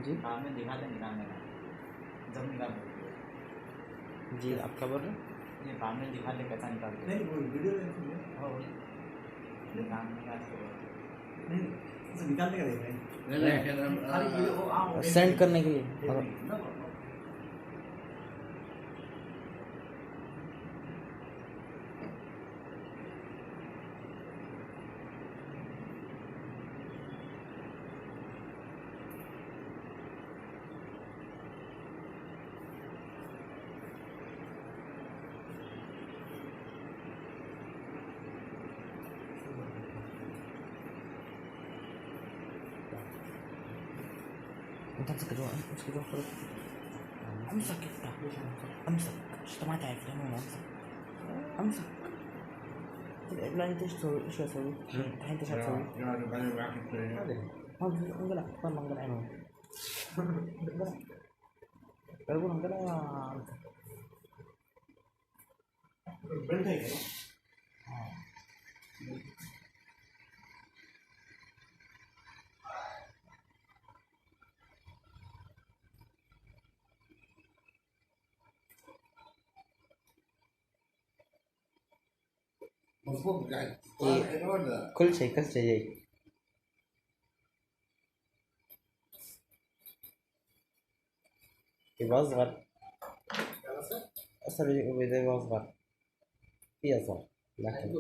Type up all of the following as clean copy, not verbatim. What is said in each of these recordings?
जी हाँ मैं दिखा दें निकालने का जब निकाल जी आप क्या बोल रहे हैं? ये बाद में दिखा दे कैसा निकालते नहीं वो वीडियो निकालने का नहीं उसे निकालने का देख रहे हैं खाली वीडियो वो सेंड करने के लिए انت امسك الجوع امسك الجوع خلاص امسك امسك شو ما تعرف لانه امسك لا انت ايش تسوي؟ ايش اسوي؟ الحين انت ايش هتسوي؟ ما انقلع والله انقلع عينه اقول انقلع مظبوط قاعد كل شيء يبقى أصغر أصلا يبقى أصغر في أصغر لكن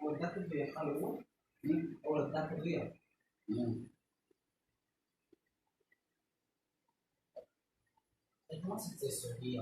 وداك بيخلوا وداك الرياض ما السعودية